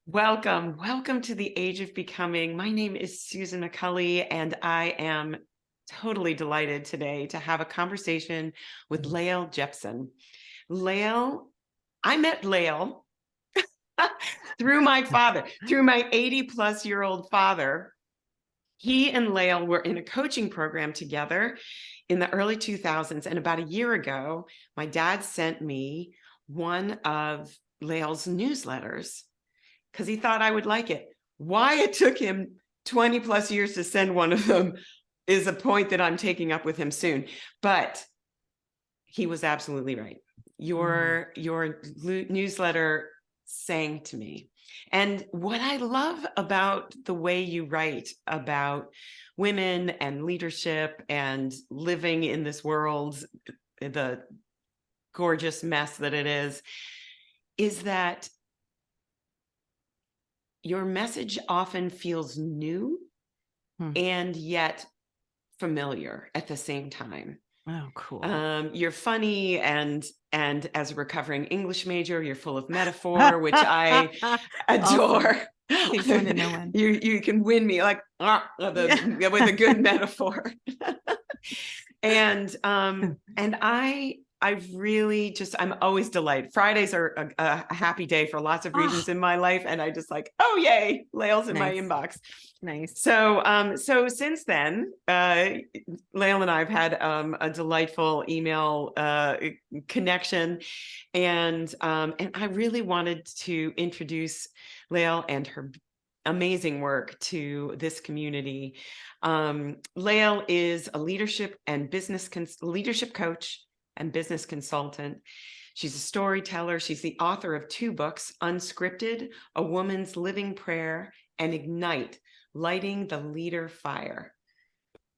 Welcome to the Age of Becoming. My name is Susan McCulley, and I am totally delighted today to have a conversation with Lael Jepson. I met Lael through my father, through my 80-plus-year-old father. He and Lael were in a coaching program together in the early 2000s, and about a year ago, my dad sent me one of Lael's newsletters because he thought I would like it. Why it took him 20 plus years to send one of them is a point that I'm taking up with him soon. But he was absolutely right. Your newsletter sang to me. And what I love about the way you write about women and leadership and living in this world, the gorgeous mess that it is that your message often feels new and yet familiar at the same time. Oh, cool. You're funny, and as a recovering English major, you're full of metaphor, which I adore. Awesome. To no one. You can win me like with a good metaphor. And I really I'm always delighted. Fridays are a happy day for lots of reasons in my life. And I just like, oh, yay, Lael's in my inbox. Nice. So since then, Lael and I have had a delightful email connection. And I really wanted to introduce Lael and her amazing work to this community. Lael is a leadership coach and business consultant. She's a storyteller. She's the author of 2 books, Unscripted, A Woman's Living Prayer, and Ignite, Lighting the Leader Fire.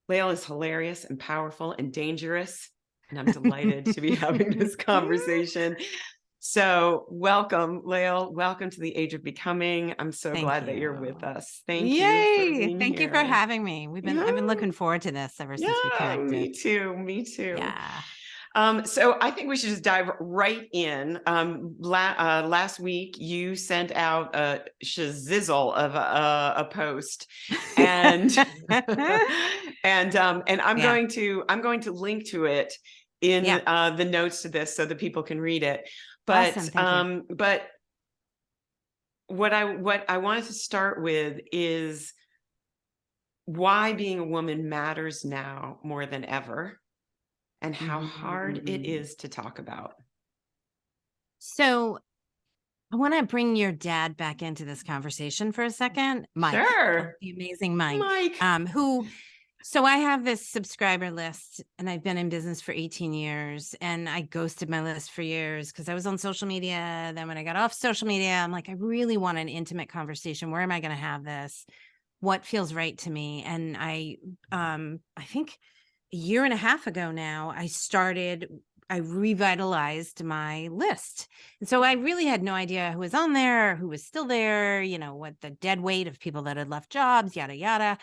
Lael is hilarious and powerful and dangerous, and I'm delighted to be having this conversation. So welcome, Lael. Welcome to the Age of Becoming. I'm so glad that you're with us. Thank you. Yay! Thank you for having me. I've been looking forward to this ever since we connected. Me too. Yeah. So I think we should just dive right in. Last week you sent out a shazizzle of a post, and I'm going to link to it in the notes to this so that people can read it. But awesome. But what I wanted to start with is why being a woman matters now more than ever, and how hard it is to talk about. So I want to bring your dad back into this conversation for a second. Mike. Sure. The amazing Mike. So I have this subscriber list, and I've been in business for 18 years, and I ghosted my list for years because I was on social media. Then when I got off social media, I'm like, I really want an intimate conversation. Where am I going to have this? What feels right to me? And I think a year and a half ago now, I revitalized my list. And so I really had no idea who was on there, who was still there, what the dead weight of people that had left jobs, yada, yada.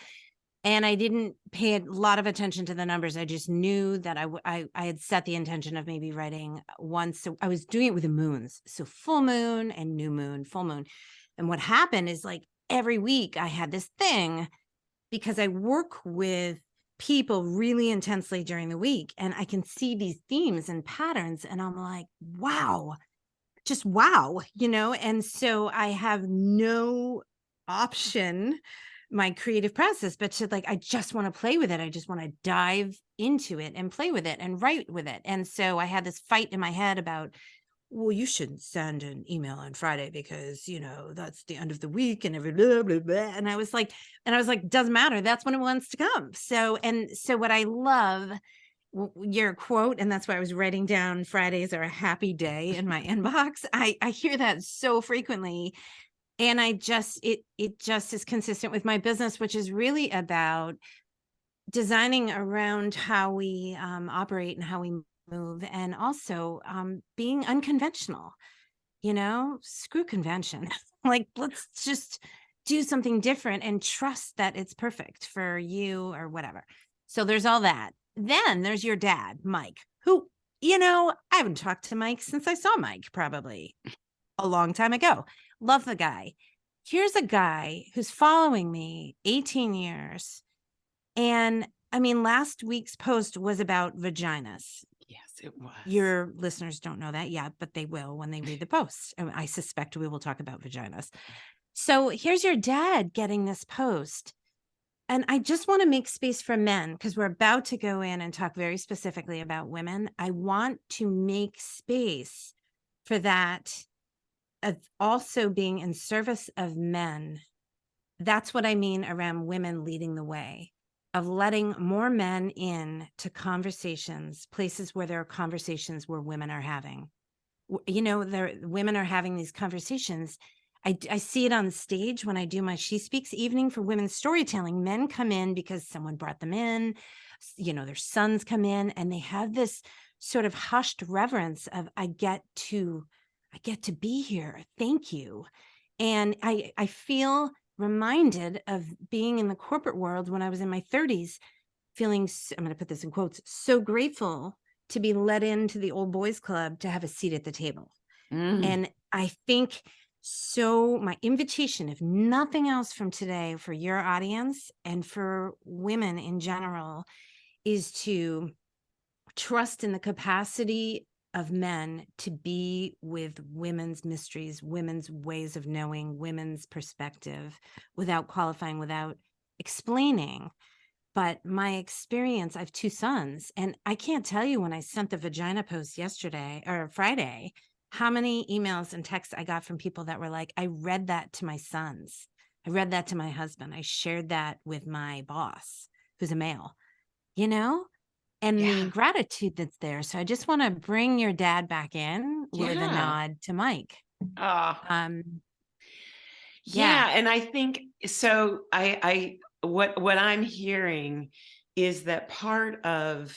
And I didn't pay a lot of attention to the numbers. I just knew that I had set the intention of maybe writing once. So I was doing it with the moons. So full moon and new moon, full moon. And what happened is like every week I had this thing because I work with people really intensely during the week, and I can see these themes and patterns, and I'm like, wow, just wow, and so I have no option, my creative process, but to I just want to play with it. I just want to dive into it and play with it and write with it. And so I had this fight in my head about, well, you shouldn't send an email on Friday because, that's the end of the week and every blah, blah, blah. And I was like, doesn't matter. That's when it wants to come. So what I love, your quote, and that's why I was writing down Fridays are a happy day in my inbox. I hear that so frequently. And it just is consistent with my business, which is really about designing around how we operate and how we move, and also being unconventional. Screw convention. Let's just do something different and trust that it's perfect for you or whatever. So there's all that. Then there's your dad, Mike, who, I haven't talked to Mike since I saw Mike probably a long time ago. Love the guy. here's a guy who's following me 18 years. And I mean, last week's post was about vaginas. Yes, it was. Your listeners don't know that yet, but they will when they read the post. And I suspect we will talk about vaginas. So here's your dad getting this post. And I just want to make space for men because we're about to go in and talk very specifically about women. I want to make space for that of also being in service of men. That's what I mean around women leading the way, of letting more men in to conversations, places where there are conversations where women are having. You know, women are having these conversations. I see it on stage when I do my She Speaks evening for women's storytelling. Men come in because someone brought them in, you know, their sons come in, and they have this sort of hushed reverence of, I get to be here. Thank you. And I feel reminded of being in the corporate world when I was in my 30s, feeling, I'm going to put this in quotes, so grateful to be let into the old boys club to have a seat at the table. And I think so my invitation, if nothing else from today for your audience and for women in general, is to trust in the capacity of men to be with women's mysteries, women's ways of knowing, women's perspective, without qualifying, without explaining. But my experience, I have 2 sons, and I can't tell you when I sent the vagina post yesterday or Friday, how many emails and texts I got from people that were like, I read that to my sons. I read that to my husband. I shared that with my boss, who's a male, you know, and the gratitude that's there. So I just want to bring your dad back in with a nod to Mike. Yeah. And I think, so what I'm hearing is that part of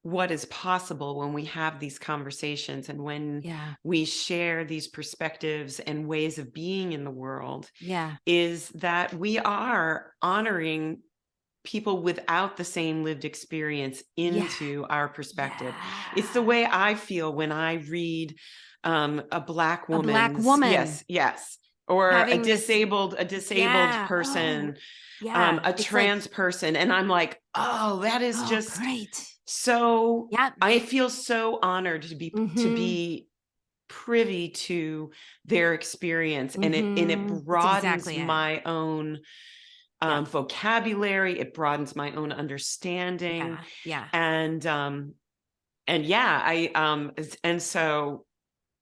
what is possible when we have these conversations and when we share these perspectives and ways of being in the world is that we are honoring people without the same lived experience into our perspective. It's the way I feel when I read a Black woman. Yes. Or a disabled person, a trans person. And I'm like, oh, that is just great. So I feel so honored to be privy to their experience, and it broadens my own vocabulary. It broadens my own understanding. And so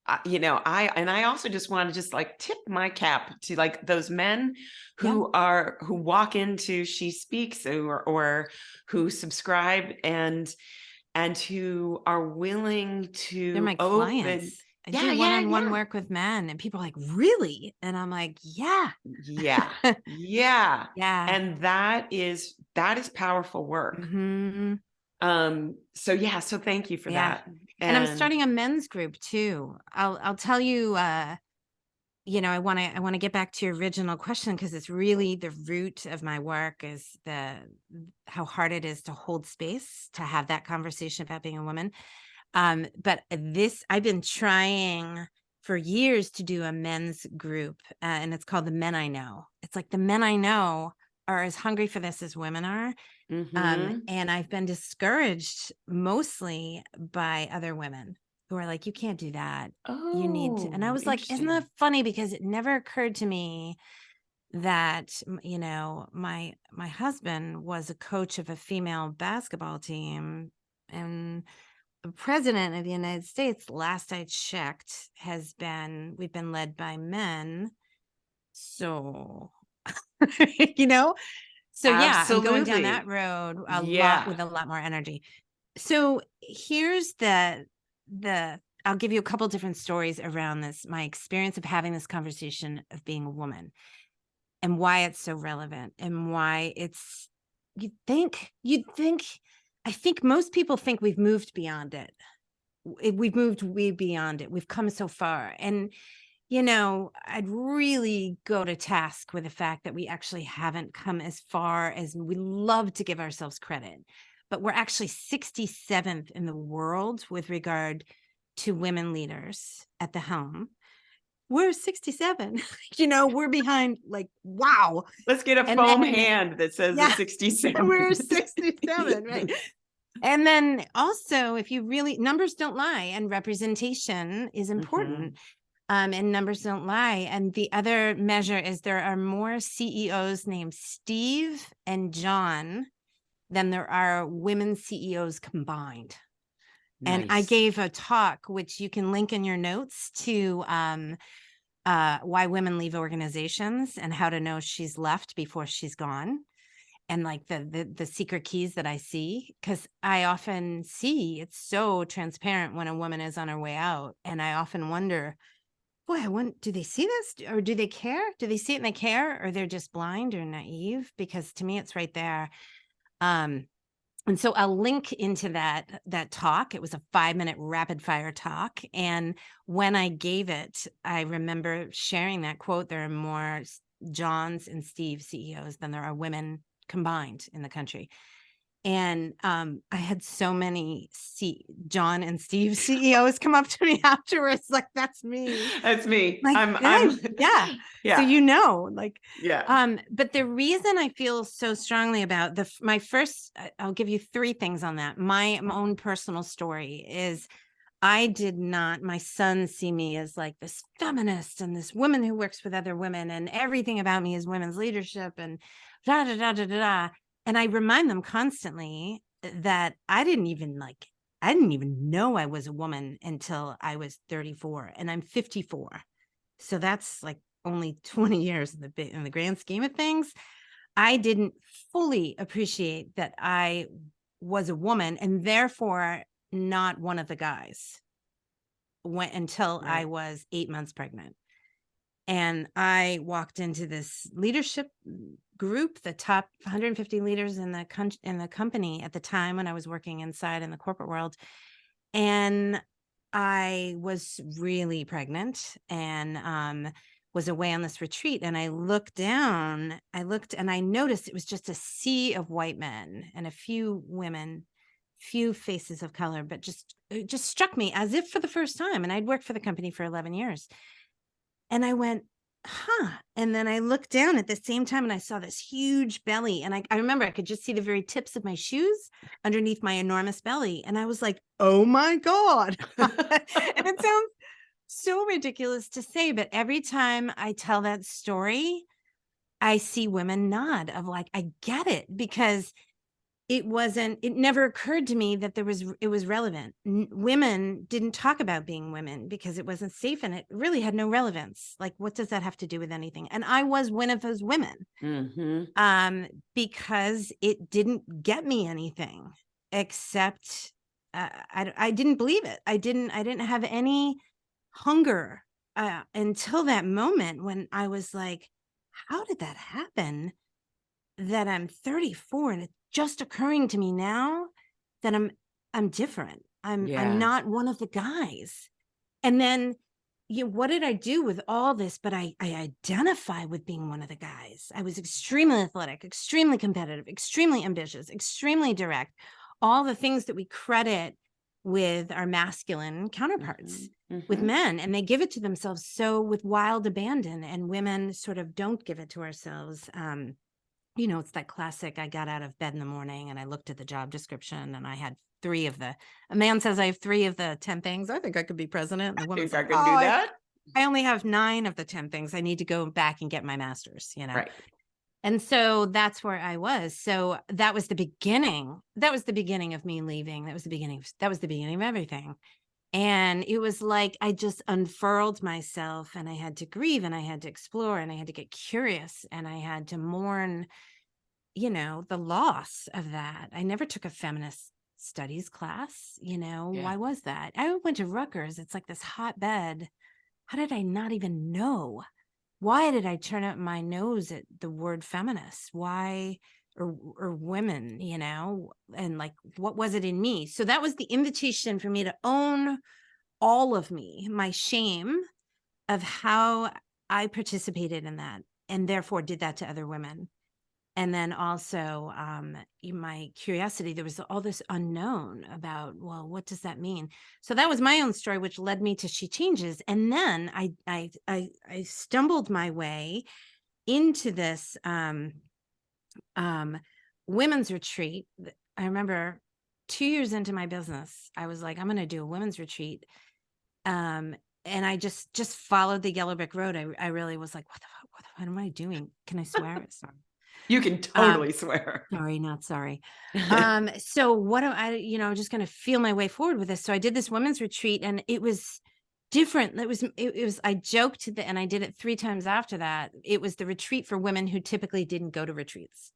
I also just want to just like tip my cap to like those men who walk into She Speaks or who subscribe and who are willing to They're my clients. I do one-on-one work with men, and people are like, really? And I'm like, yeah. And that is powerful work. So thank you for that. And I'm starting a men's group too. I'll tell you, you know, I want to get back to your original question, because it's really the root of my work is how hard it is to hold space, to have that conversation about being a woman. But I've been trying for years to do a men's group, and it's called The Men I Know. It's like the men I know are as hungry for this as women are. And I've been discouraged mostly by other women who are like, you can't do that. You need to. And I was like, isn't that funny? Because it never occurred to me that, you know, my husband was a coach of a female basketball team, and the president of the United States, last I checked, we've been led by men. So, you know, so I'm going down that road a lot with a lot more energy. So here's I'll give you a couple different stories around this, my experience of having this conversation of being a woman and why it's so relevant and why I think most people think we've moved beyond it. We've moved way beyond it. We've come so far. And, you know, I'd really go to task with the fact that we actually haven't come as far as we love to give ourselves credit. But we're actually 67th in the world with regard to women leaders at the helm. we're 67, we're behind, like, wow. Let's get a And foam then, hand that says yeah, the 67. we're 67, right? And then also, if you really, numbers don't lie, and representation is important. And numbers don't lie. And the other measure is there are more CEOs named Steve and John than there are women CEOs combined. And I Nice. gave a talk, which you can link in your notes, to why women leave organizations and how to know she's left before she's gone. And like the secret keys that I see, because I often see it's so transparent when a woman is on her way out. And I often wonder, boy, do they see this, or do they care? Do they see it and they care, or they're just blind or naive? Because to me, it's right there. And so I'll link into that talk. It was a 5-minute rapid fire talk. And when I gave it, I remember sharing that quote, there are more Johns and Steve CEOs than there are women combined in the country. And I had so many John and Steve CEOs come up to me afterwards, like, that's me. That's me. Like, I'm yeah. yeah. So, like, yeah. But the reason I feel so strongly about my first, I'll give you 3 things on that. My own personal story is, I did not, my sons see me as like this feminist and this woman who works with other women, and everything about me is women's leadership and da da da da da da. And I remind them constantly that I didn't even know I was a woman until I was 34, and I'm 54. So that's like only 20 years in the grand scheme of things. I didn't fully appreciate that I was a woman, and therefore not one of the guys, until I was 8 months pregnant. And I walked into this leadership group, the top 150 leaders in the company at the time when I was working inside in the corporate world. And I was really pregnant, and was away on this retreat. And I looked down, and I noticed it was just a sea of white men and a few women, few faces of color, but it just struck me as if for the first time. And I'd worked for the company for 11 years. And I went, huh. And then I looked down at the same time, and I saw this huge belly. And I remember I could just see the very tips of my shoes underneath my enormous belly. And I was like, oh my God. And it sounds so ridiculous to say, but every time I tell that story, I see women nod of like, I get it, because it never occurred to me that it was relevant. Women didn't talk about being women because it wasn't safe, and it really had no relevance. Like, what does that have to do with anything? And I was one of those women, because it didn't get me anything except I didn't believe it. I didn't have any hunger until that moment when I was like, how did that happen? That I'm 34, and it's just occurring to me now that I'm different. I'm not one of the guys. And then, what did I do with all this? But I identify with being one of the guys. I was extremely athletic, extremely competitive, extremely ambitious, extremely direct. All the things that we credit with our masculine counterparts with men, and they give it to themselves so with wild abandon, and women sort of don't give it to ourselves. It's that classic, I got out of bed in the morning and I looked at the job description, and I had a man says I have 3 of the 10 things. I think I could be president. And the woman's like, I could do that. I only have 9 of the 10 things. I need to go back and get my master's, Right. And so that's where I was. So that was the beginning. That was the beginning of me leaving. That was the beginning of everything. And it was like I just unfurled myself, and I had to grieve, and I had to explore, and I had to get curious, and I had to mourn, the loss of that. I never took a feminist studies class. Why was that? I went to Rutgers. It's like this hotbed. How did I not even know? Why did I turn up my nose at the word feminist? Why? Or women, and like, what was it in me? So that was the invitation for me to own all of me, my shame of how I participated in that, and therefore did that to other women. And then also in my curiosity, there was all this unknown about, well, what does that mean? So that was my own story, which led me to She Changes. And then I stumbled my way into this women's retreat. I remember 2 years into my business, I was like, I'm going to do a women's retreat. And I just followed the yellow brick road. I really was like, what am I doing? Can I swear? Sorry. You can totally swear. Sorry, not sorry. So what am I, just going to feel my way forward with this. So I did this women's retreat, and it was different. It was, I joked and I did it 3 times after that. It was the retreat for women who typically didn't go to retreats.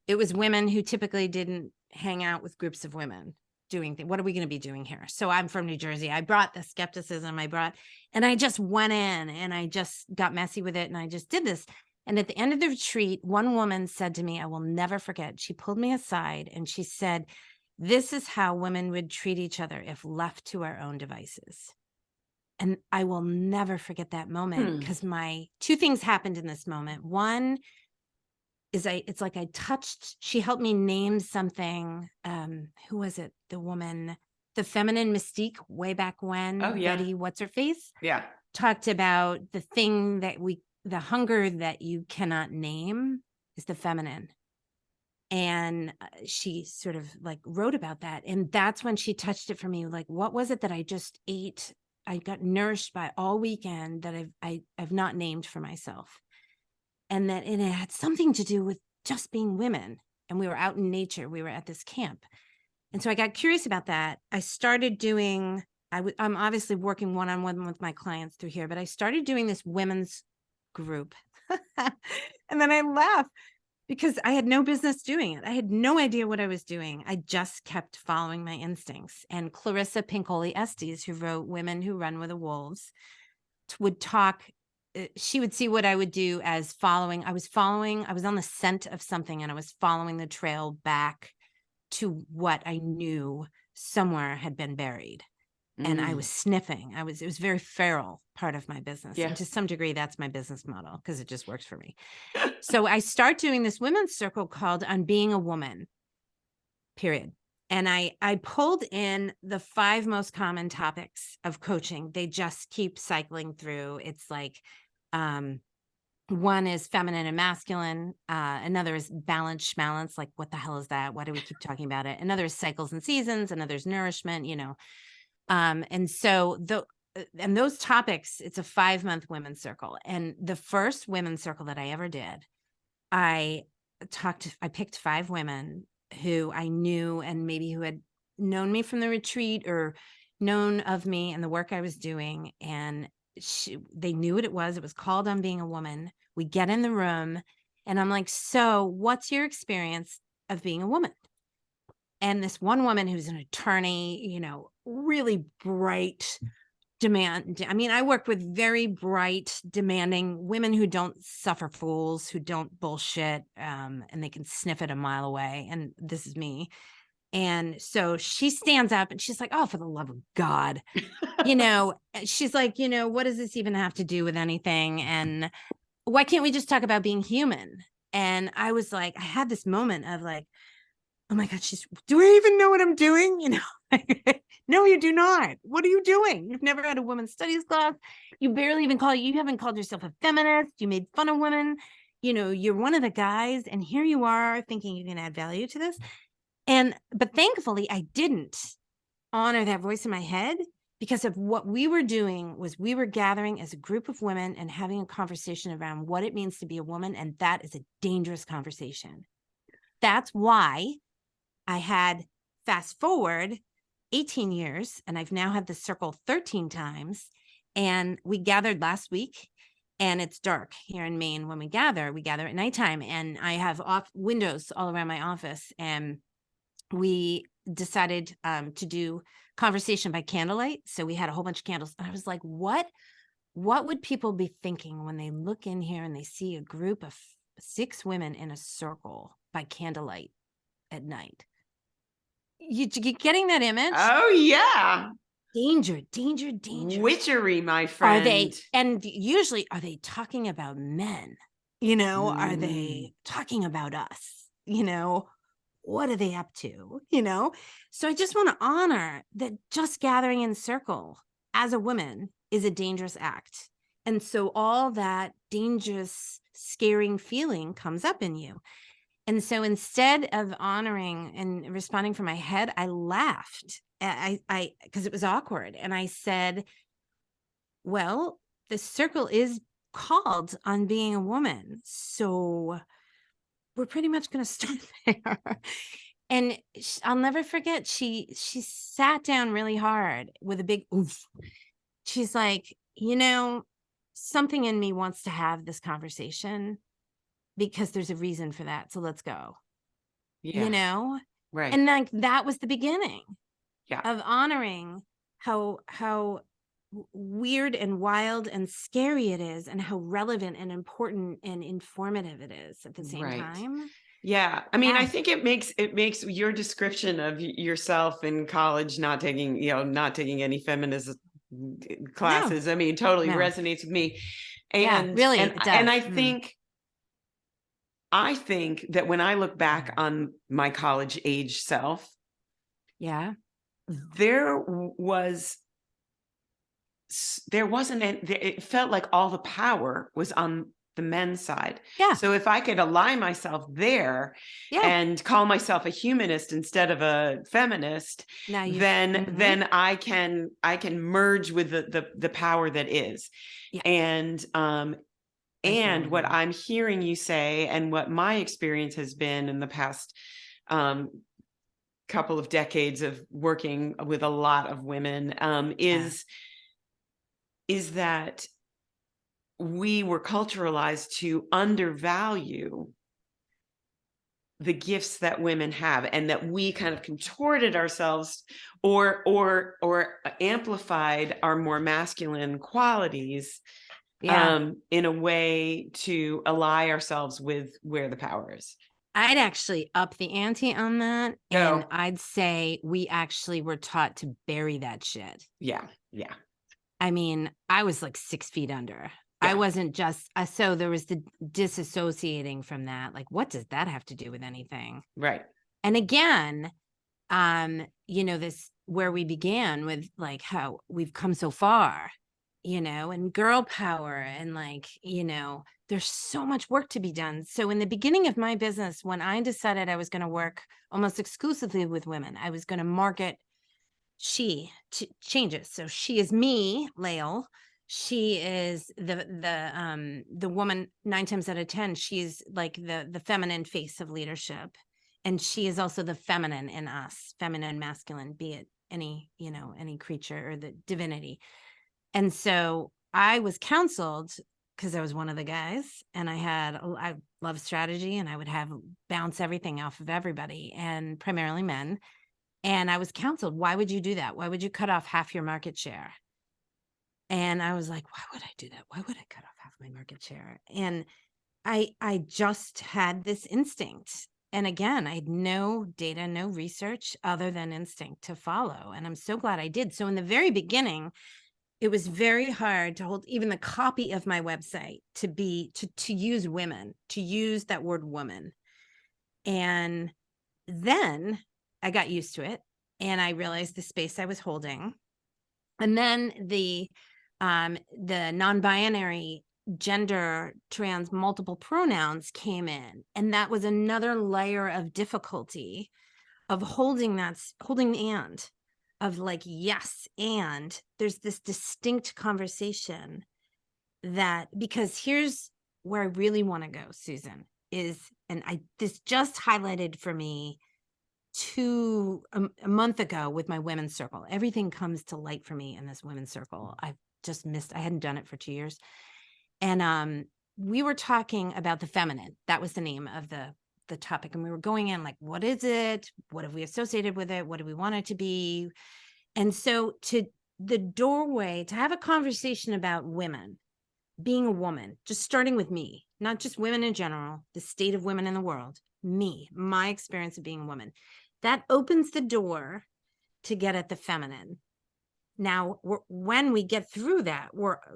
It was women who typically didn't hang out with groups of women doing things. What are we going to be doing here? So I'm from New Jersey. I brought the skepticism and I just went in and I just got messy with it. And I just did this. And at the end of the retreat, one woman said to me, I will never forget. She pulled me aside and she said, this is how women would treat each other if left to our own devices. And I will never forget that moment, because my 2 things happened in this moment. One is it's like I touched, she helped me name something. Who was it? The woman, the feminine mystique way back when. Oh, yeah. Betty, what's her face? Yeah. Talked about the thing that the hunger that you cannot name is the feminine. And she sort of like wrote about that. And that's when she touched it for me. Like, what was it that I just ate? I got nourished by all weekend that I've not named for myself. And that it had something to do with just being women. And we were out in nature. We were at this camp. And so I got curious about that. I started doing, I'm obviously working one-on-one with my clients through here, but I started doing this women's group. And then I laughed because I had no business doing it. I had no idea what I was doing. I just kept following my instincts. And Clarissa Pinkola Estes, who wrote Women Who Run with the Wolves, would talk. She would see what I would do as following. I was on the scent of something, and I was following the trail back to what I knew somewhere had been buried. And I was sniffing. It was very feral part of my business. Yeah. And to some degree, that's my business model because it just works for me. So I start doing this women's circle called On Being a Woman, period. And I pulled in the 5 most common topics of coaching. They just keep cycling through. It's like, one is feminine and masculine. Another is balance, schmalance. Like, what the hell is that? Why do we keep talking about it? Another is cycles and seasons. Another is nourishment, and so those topics, it's a 5-month women's circle. And the first women's circle that I ever did, I picked 5 women who I knew and maybe who had known me from the retreat or known of me and the work I was doing. And they knew what it was. It was called On Being a Woman. We get in the room and I'm like, so what's your experience of being a woman? And this one woman who's an attorney, really bright, I work with very bright, demanding women who don't suffer fools, who don't bullshit, and they can sniff it a mile away. And this is me. And so she stands up and she's like, oh, for the love of God, she's like, what does this even have to do with anything? And why can't we just talk about being human? And I was like, I had this moment of like, oh my God, do I even know what I'm doing? No, you do not. What are you doing? You've never had a women's studies class. You barely even you haven't called yourself a feminist. You made fun of women. You're one of the guys. And here you are thinking you can add value to this. But thankfully I didn't honor that voice in my head, because of what we were doing was we were gathering as a group of women and having a conversation around what it means to be a woman. And that is a dangerous conversation. That's why I had fast forward 18 years, and I've now had the circle 13 times. And we gathered last week, and it's dark here in Maine. When we gather at nighttime, and I have off windows all around my office. And we decided to do conversation by candlelight. So we had a whole bunch of candles. And I was like, what would people be thinking when they look in here and they see a group of 6 women in a circle by candlelight at night? You getting that image? Oh, yeah. Danger. Witchery, my friend. Usually, are they talking about men? Are they talking about us? What are they up to? So I just want to honor that just gathering in circle as a woman is a dangerous act. And so all that dangerous, scaring feeling comes up in you. And so instead of honoring and responding from my head, I laughed. I because it was awkward. And I said, well, the circle is called on being a woman. So we're pretty much going to start there. And I'll never forget, she sat down really hard with a big oof. She's like, something in me wants to have this conversation because there's a reason for that. So let's go. Yeah. Right. And like that was the beginning of Yeah. honoring how weird and wild and scary it is, and how relevant and important and informative it is at the same Right. time. Yeah. I mean, Yeah. I think it makes your description of yourself in college, not taking any feminist classes. No. I mean, totally No. resonates with me. Yeah, And really, and it does. and I think that when I look back on my college age self, Yeah. there wasn't it felt like all the power was on the men's side. Yeah. So if I could align myself there and call myself a humanist instead of a feminist, then I can merge with the power that is. Yeah. And what I'm hearing you say, and what my experience has been in the past couple of decades of working with a lot of women, is that we were culturalized to undervalue the gifts that women have, and that we kind of contorted ourselves or amplified our more masculine qualities in a way to ally ourselves with where the power is. I'd actually up the ante on that. And I'd say we actually were taught to bury that shit. Yeah. Yeah. I mean, I was like 6 feet under. I wasn't just, so there was the disassociating from that. Like, what does that have to do with anything? Right. And again, this where we began with like how we've come so far, and girl power, and like, there's so much work to be done. So in the beginning of my business, when I decided I was going to work almost exclusively with women, I was going to market changes. So she is me, Lael. She is the woman 9 times out of 10. She's like the feminine face of leadership. And she is also the feminine in us, feminine, masculine, be it any creature or the divinity. And so I was counseled, because I was one of the guys, and I love strategy, and I would bounce everything off of everybody, and primarily men. And I was counseled, why would you do that? Why would you cut off half your market share? And I was like, why would I do that? Why would I cut off half my market share? And I just had this instinct. And again, I had no data, no research other than instinct to follow. And I'm so glad I did. So in the very beginning, it was very hard to hold even the copy of my website to use women, to use that word woman. And then I got used to it, and I realized the space I was holding. And then the non-binary, gender, trans, multiple pronouns came in. And that was another layer of difficulty of holding and of like, yes. And there's this distinct conversation because here's where I really want to go, Susan, this just highlighted for me a month ago with my women's circle. Everything comes to light for me in this women's circle. I hadn't done it for 2 years. And we were talking about the feminine. That was the name of the topic. And we were going in like, what is it? What have we associated with it? What do we want it to be? And so to the doorway, to have a conversation about women, being a woman, just starting with me, not just women in general, the state of women in the world, me, my experience of being a woman, that opens the door to get at the feminine. Now, when we get through that,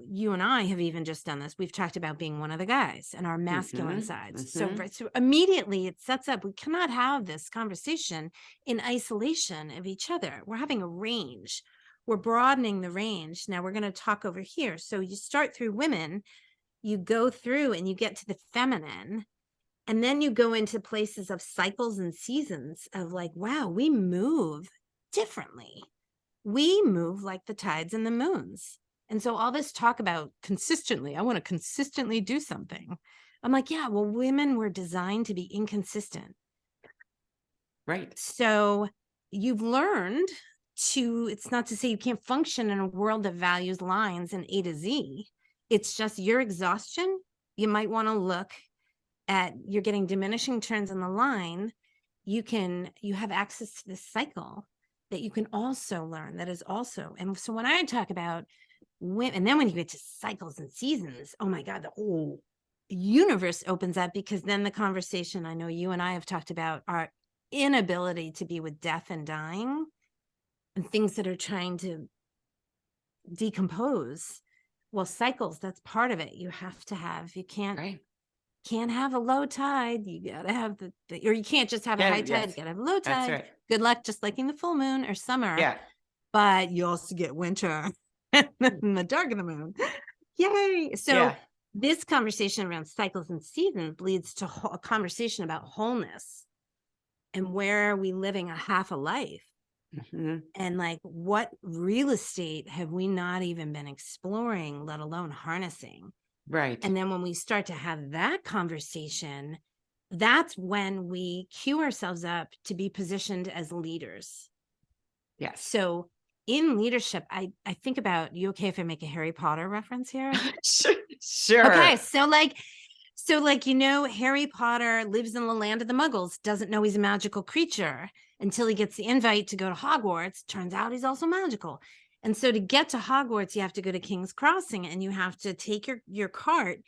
you and I have even just done this. We've talked about being one of the guys and our masculine sides. So immediately it sets up, we cannot have this conversation in isolation of each other. We're having a range. We're broadening the range. Now we're going to talk over here. So you start through women, you go through and you get to the feminine. And then you go into places of cycles and seasons of like, wow, we move differently. We move like the tides and the moons. And so all this talk about consistently, I want to consistently do something. I'm like, yeah, well, women were designed to be inconsistent. Right. So you've learned it's not to say you can't function in a world that values lines and A to Z. It's just your exhaustion. You might want to look at, you're getting diminishing turns in the line. You have access to this cycle that you can also learn, that is also. And so when I talk about women, and then when you get to cycles and seasons, oh my God, the whole universe opens up, because then the conversation, I know you and I have talked about our inability to be with death and dying and things that are trying to decompose. Well, cycles, that's part of it. You have to have, you can't have a low tide. You gotta have or you can't just have a high tide. You gotta have a low tide. That's right. Good luck just liking the full moon or summer. Yeah. But you also get winter and the dark of the moon. Yay. So this conversation around cycles and seasons leads to a conversation about wholeness and where are we living a half a life. And like, what real estate have we not even been exploring, let alone harnessing? Right. And then when we start to have that conversation, that's when we cue ourselves up to be positioned as leaders. Yes. So in leadership, I think about, you okay if I make a Harry Potter reference here? Sure. Okay. So like, Harry Potter lives in the land of the Muggles, doesn't know he's a magical creature until he gets the invite to go to Hogwarts. Turns out he's also magical. And so to get to Hogwarts, you have to go to King's Crossing and you have to take your cart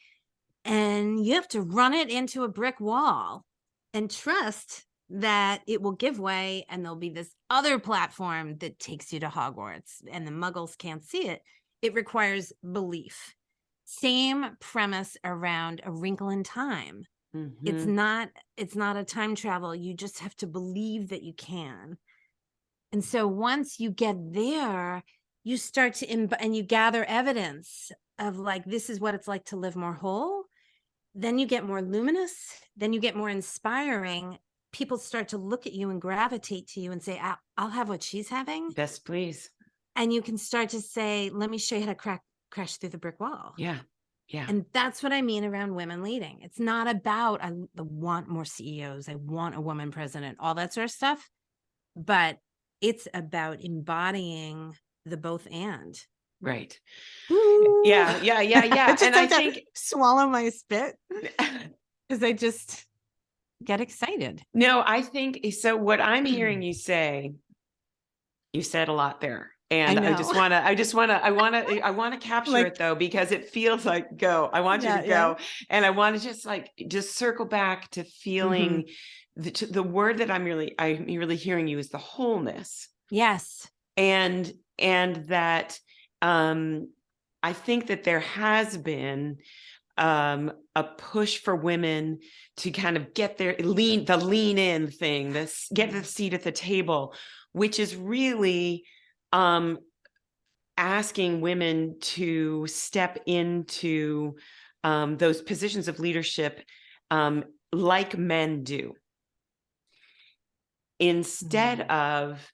and you have to run it into a brick wall and trust that it will give way and there'll be this other platform that takes you to Hogwarts, and the Muggles can't see it. It requires belief. Same premise around A Wrinkle in Time. It's not a time travel. You just have to believe that you can. And so once you get there, you start to, and you gather evidence of like, this is what it's like to live more whole. Then you get more luminous. Then you get more inspiring. People start to look at you and gravitate to you and say, I'll have what she's having. Yes, please. And you can start to say, let me show you how to crash through the brick wall. Yeah. Yeah. And that's what I mean around women leading. It's not about, I want more CEOs. I want a woman president, all that sort of stuff. But it's about embodying the both and. Right. Ooh. Yeah. And I think swallow my spit because I just get excited. No, I think so. What I'm hearing you say, you said a lot there. And I want to capture it though, because it feels like I want you to go. And I want to just circle back to feeling the word that I'm really hearing you is the wholeness. Yes. And that, I think that there has been, a push for women to kind of get their lean in thing, get the seat at the table, which is really, asking women to step into those positions of leadership like men do, instead of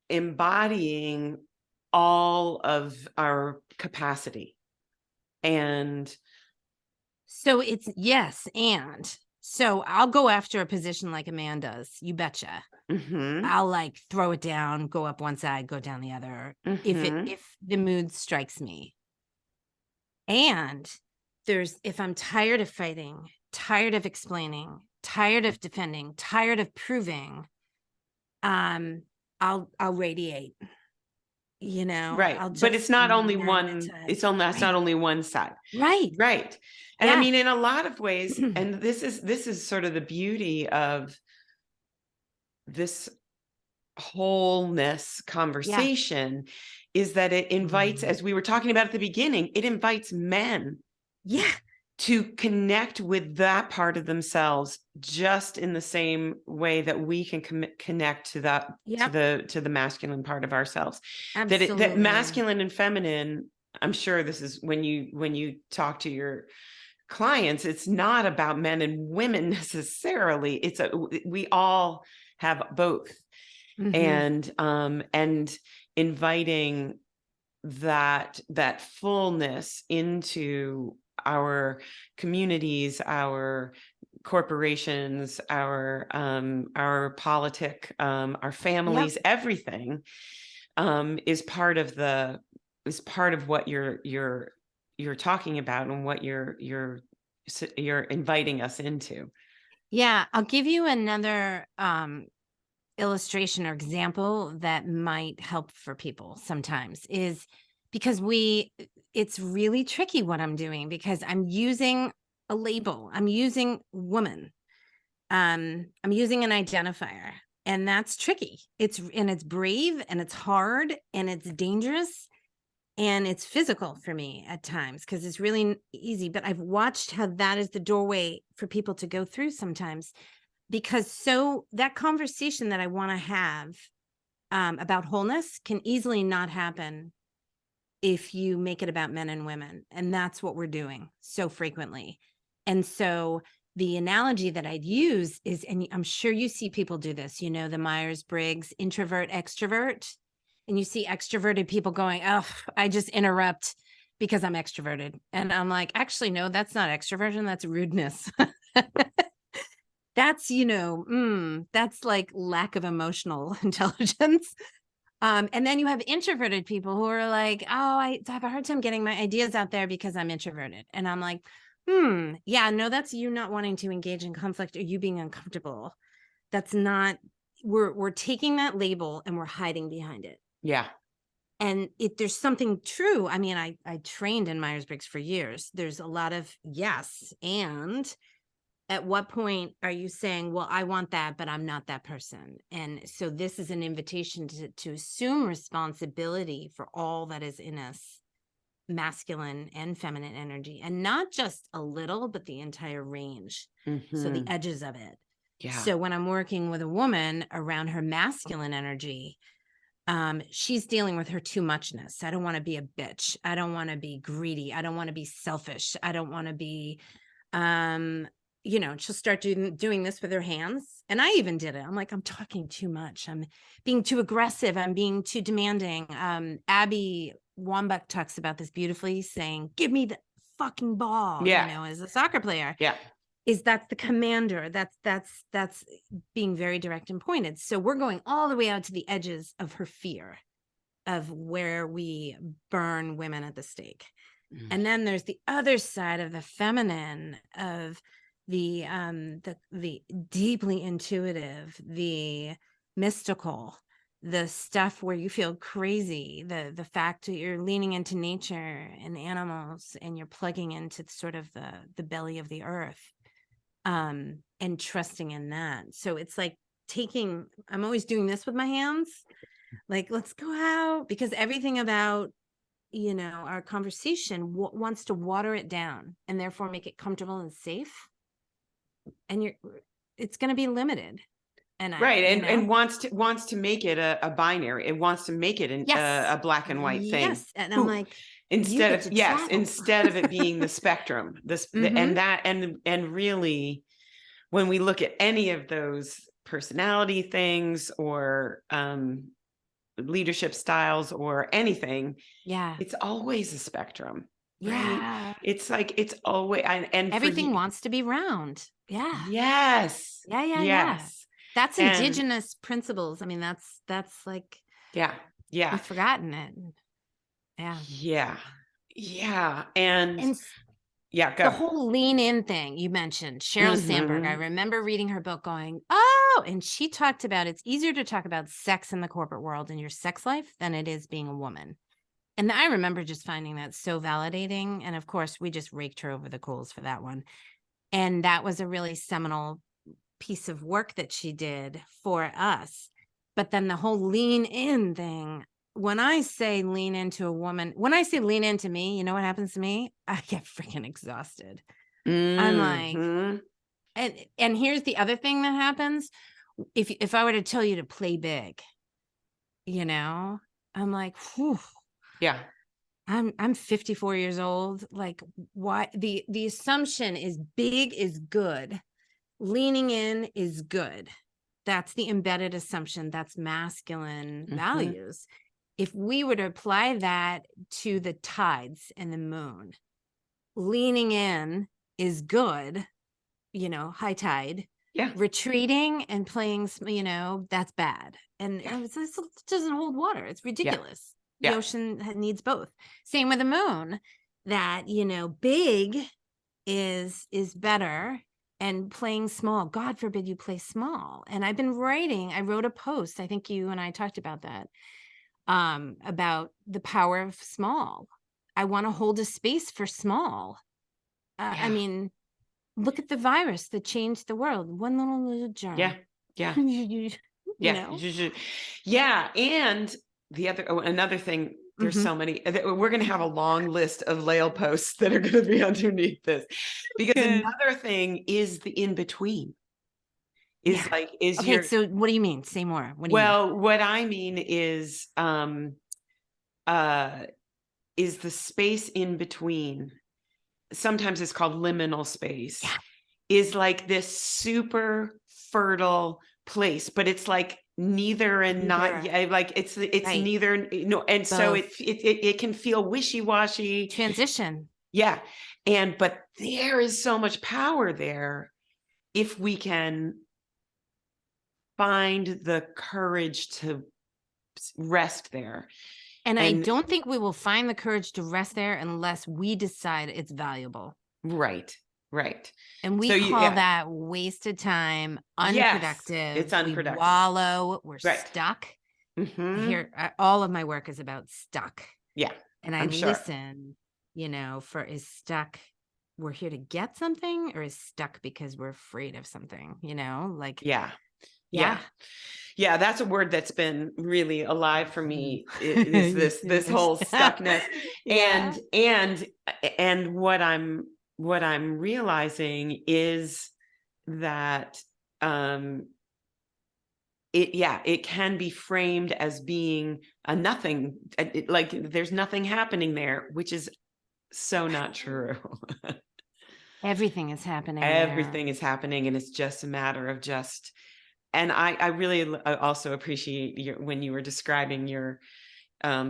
embodying all of our capacity. And so it's yes. And so I'll go after a position like a man does. You betcha. I'll like throw it down, go up one side, go down the other. If the mood strikes me. And if I'm tired of fighting, tired of explaining, tired of defending, tired of proving, I'll radiate. Right. But it's not only one, that's not only one side. Right. Right. And I mean, in a lot of ways, and this is sort of the beauty of this wholeness conversation is that it invites, as we were talking about at the beginning, it invites men Yeah. to connect with that part of themselves just in the same way that we can connect to that, Yep. to the masculine part of ourselves. Absolutely. That masculine and feminine, I'm sure this is when you talk to your clients, it's not about men and women necessarily. We all have both. Mhm. And inviting that fullness into our communities, our corporations, our our Yep. families, everything is part of what you're talking about and what you're inviting us into. Yeah, I'll give you another illustration or example that might help for people sometimes is because it's really tricky what I'm doing because I'm using a label. I'm using woman. I'm using an identifier, and that's tricky. It's brave and it's hard and it's dangerous and it's physical for me at times because it's really easy, but I've watched how that is the doorway for people to go through sometimes because so that conversation that I want to have about wholeness can easily not happen if you make it about men and women. And that's what we're doing so frequently. And so the analogy that I'd use is, and I'm sure you see people do this, you know, the Myers-Briggs introvert, extrovert, and you see extroverted people going, oh, I just interrupt because I'm extroverted. And I'm like, actually, no, that's not extroversion. That's rudeness. That's, that's like lack of emotional intelligence. And then you have introverted people who are like, oh, I have a hard time getting my ideas out there because I'm introverted. And I'm like, yeah, no, that's you not wanting to engage in conflict or you being uncomfortable. That's not, we're taking that label and we're hiding behind it. Yeah. And there's something true. I mean, I trained in Myers-Briggs for years. There's a lot of yes. And at what point are you saying, well, I want that, but I'm not that person? And so this is an invitation to assume responsibility for all that is in us, masculine and feminine energy, and not just a little, but the entire range. So the edges of it. Yeah. So when I'm working with a woman around her masculine energy, she's dealing with her too muchness. I don't want to be a bitch. I don't want to be greedy. I don't want to be selfish. I don't want to be, she'll start doing this with her hands. And I even did it. I'm like, I'm talking too much. I'm being too aggressive. I'm being too demanding. Abby Wambach talks about this beautifully, saying, give me the fucking ball, as a soccer player. Yeah. That's the commander. That's being very direct and pointed. So we're going all the way out to the edges of her fear of where we burn women at the stake. And then there's the other side of the feminine, of the deeply intuitive, the mystical, the stuff where you feel crazy, the fact that you're leaning into nature and animals and you're plugging into sort of the belly of the earth, and trusting in that. So it's like I'm always doing this with my hands, like, let's go out, because everything about our conversation wants to water it down and therefore make it comfortable and safe. And it's going to be limited. And right. And wants to make it a binary. It wants to make it a black and white thing. Yes. And I'm like, instead of it being the spectrum, and really, when we look at any of those personality things or leadership styles or anything, it's always a spectrum. Right? It's like it's always, and everything wants to be round. Yes. That's indigenous principles. I mean, that's like, we've forgotten it. And go. The whole lean in thing you mentioned, Sheryl Sandberg. I remember reading her book going, oh, and she talked about it's easier to talk about sex in the corporate world in your sex life than it is being a woman. And I remember just finding that so validating. And of course, we just raked her over the coals for that one. And that was a really seminal piece of work that she did for us. But then the whole lean in thing, when I say lean into a woman, when I say lean into me, you know what happens to me? I get freaking exhausted. I'm like, Mhm. and here's the other thing that happens. If I were to tell you to play big, you know, I'm like, whew, Yeah. I'm 54 years old. Like, why the assumption is big is good. Leaning in is good. That's the embedded assumption. That's masculine Mhm. values. If we were to apply that to the tides and the moon, leaning in is good, you know, high tide. Yeah. Retreating and playing, you know, that's bad. And Yeah. this doesn't hold water. It's Yeah. ridiculous. The Yeah. ocean needs both. Same with the moon, that, you know, big is better, and playing small, God forbid you play small. And I've been writing, I wrote a post, I think you and I talked about that, about the power of small. I want to hold a space for small. I Yeah. mean, look at the virus that changed the world. One little Yeah. germ. Yeah. You Yeah. know? Yeah. And another thing, there's Mhm. so many, we're going to have a long list of Lael posts that are going to be underneath this, because Good. another thing is the in between Yeah. is like, is Okay, your, so what do you mean? Say more. What do you mean? well, what I mean uh, is the space in between. Sometimes it's called liminal space, Yeah. is like this super fertile place, but it's like neither and not. Neither. Yeah, like it's Right. neither, and so Both. it can feel wishy-washy. Transition. Yeah. But there is so much power there if we can find the courage to rest there. And I And don't think we will find the courage to rest there unless we decide it's valuable. right, right. And So we call yeah, that wasted time, yes, it's unproductive. We unproductive. wallow, we're Right. stuck. Hmm. Here, all of my work is about stuck. Yeah, And I I'm sure. listen, you know, for is stuck, we're here to get something, or is stuck because we're afraid of something, you know, like, Yeah. yeah. Yeah. Yeah, that's a word that's been really alive for Mm. me, is You this too. whole stuckness. Yeah. And what I'm realizing is that it can be framed as being a nothing, like there's nothing happening there, which is so not true. Everything is happening there. Everything is happening, and it's just a matter of just. And I really also appreciate when you were describing your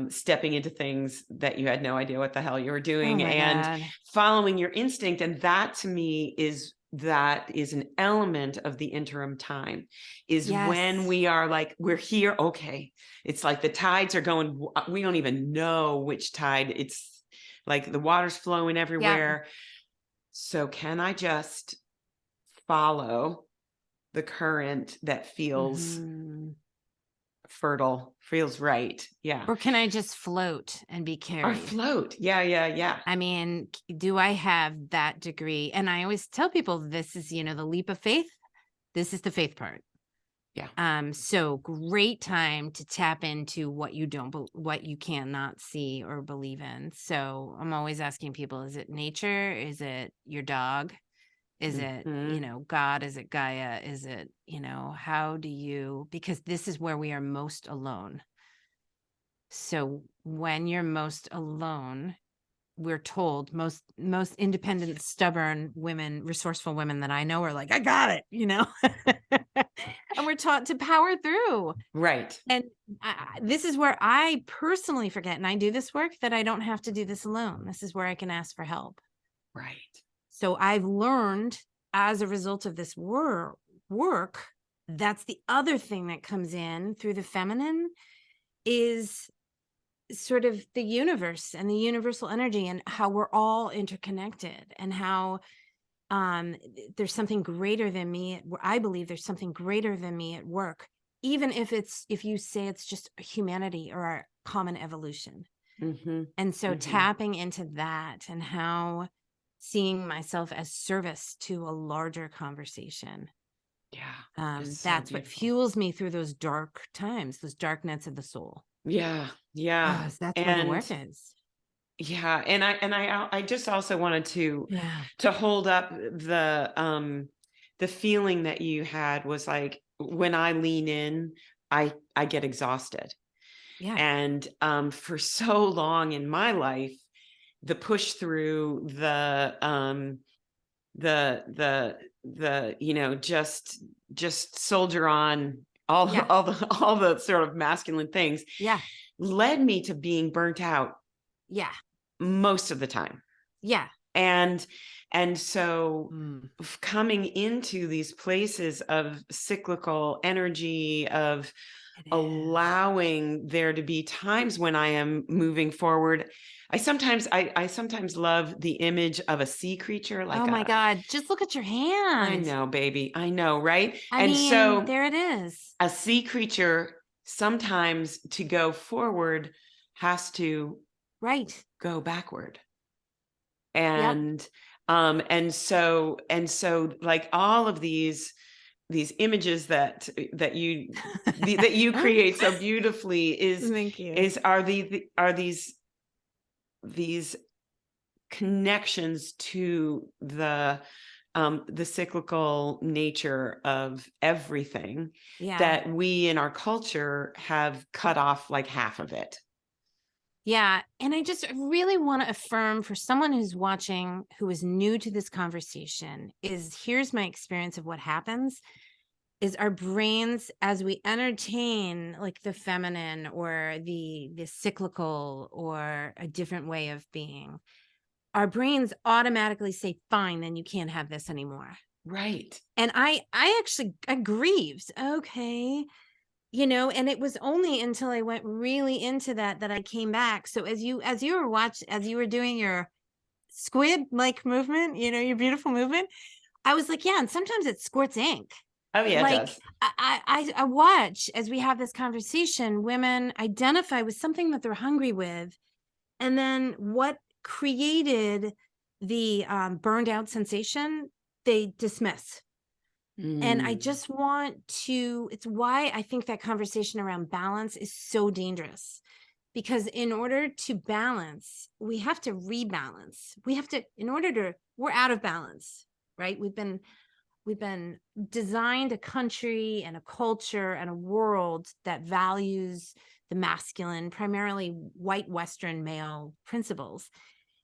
stepping into things that you had no idea what the hell you were Oh doing, my and God. following your instinct. And that to me that is an element of the interim time, is when Yes. we are like, we're here. Okay. It's like the tides are going, we don't even know which tide. It's like the water's flowing Yeah. everywhere. So can I just follow the current that feels Mhm. fertile, feels right? Yeah. Or can I just float and be Or carried? float. Yeah, yeah, yeah. I mean, do I have that degree? And I always tell people this is, you know, the leap of faith. This is the faith part. Yeah. So great time to tap into what you what you cannot see or believe in. So I'm always asking people, is it nature? Is it your dog? Is it, you Mhm. know, God? Is it Gaia? Is it, you know, how do you, because this is where we are most alone. So when you're most alone, we're told, most independent, stubborn women, resourceful women that I know are like, I got it, you know. And we're taught to power through. Right. And this is where I personally forget, and I do this work, that I don't have to do this alone. This is where I can ask for help. Right. So I've learned, as a result of this work, that's the other thing that comes in through the feminine, is sort of the universe and the universal energy, and how we're all interconnected, and how there's something greater than me. I believe there's something greater than me at work, even if you say it's just humanity or our common evolution. Mhm. And so Mhm. tapping into that, and how seeing myself as service to a larger conversation, Yeah. It's so That's what beautiful. fuels me through those dark times, those dark nights of the soul. Yeah. Yeah. Oh, that's where the And work is. yeah, and I just also wanted Yeah. to hold up the feeling that you had was like when I lean in, I get exhausted. Yeah. And for so long in my life, the push through, just soldier on, all Yeah. all the sort of masculine things Yeah. led me to being burnt out Yeah. most of the time. Yeah. And so Mm. coming into these places of cyclical energy, of It is. allowing there to be times when I am moving forward. I sometimes love the image of a sea creature, Oh like my a, God. Just look at your I hand. know, baby, I know, right? I And mean, so there it is. a sea creature sometimes to go forward has to Right. go backward. Yep. And so like all of these images that you create so beautifully Thank you. is are these connections to the cyclical nature of everything Yeah. that we in our culture have cut off like half of it. Yeah. And I just really want to affirm for someone who's watching, who is new to this conversation, is here's my experience of what happens is our brains, as we entertain like the feminine or the cyclical or a different way of being, our brains automatically say, fine, then you can't have this anymore. Right. And I grieved. Okay. And it was only until I went really into that I came back. So as you as you were doing your squid like movement, your beautiful movement, I was like, yeah, and sometimes it squirts ink. Oh yeah, it Like does. I watch as we have this conversation, women identify with something that they're hungry with, and then what created the burned out sensation, they dismiss. And I Mm, just want to, it's why I think that conversation around balance is so dangerous. Because in order to balance, we have to rebalance. We're out of balance, right? We've been designed a country and a culture and a world that values the masculine, primarily white Western male principles.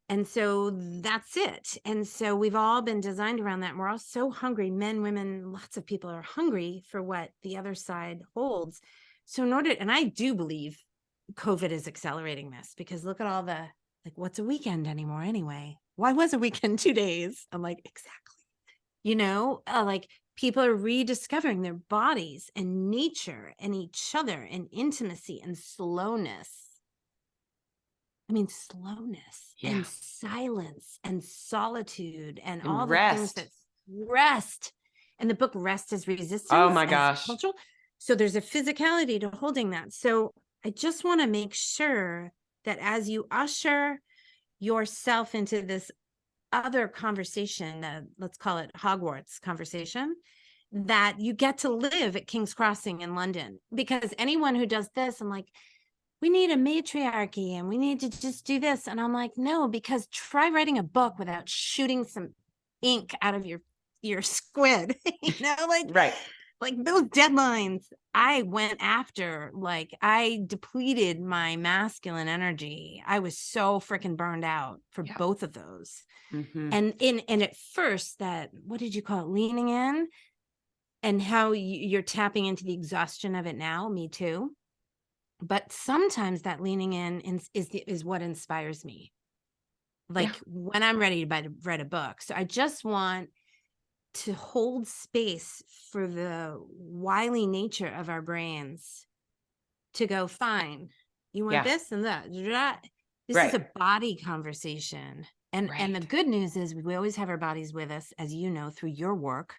And so that's it. And so we've all been designed around that. And we're all so hungry, men, women, lots of people are hungry for what the other side holds. So and I do believe COVID is accelerating this, because look at all the, like, what's a weekend anymore anyway? Why was a weekend 2 days? I'm like, exactly. Like people are rediscovering their bodies and nature and each other and intimacy and slowness. I mean, slowness yeah. and silence and solitude and all And the things rest. that rest. And the book Rest is Oh Resistance my as gosh. cultural. So there's a physicality to holding that. So I just want to make sure that as you usher yourself into this other conversation, let's call it Hogwarts conversation, that you get to live at King's Crossing in London. Because anyone who does this, I'm like, we need a matriarchy and we need to just do this. And I'm like, no, because try writing a book without shooting some ink out of your squid, Right. like those deadlines I went after, like I depleted my masculine energy. I was so freaking burned out for Yeah. both of those. Mm-hmm. And at first that, what did you call it? Leaning in, and how you're tapping into the exhaustion of it now. Me too. But sometimes that leaning in is what inspires me. Yeah. Like when I'm ready to write a book. So I just want to hold space for the wily nature of our brains to go, fine, you want Yeah. this and that. This is Right. a body conversation. And the Right. good news is we always have our bodies with us, as you know, through your work.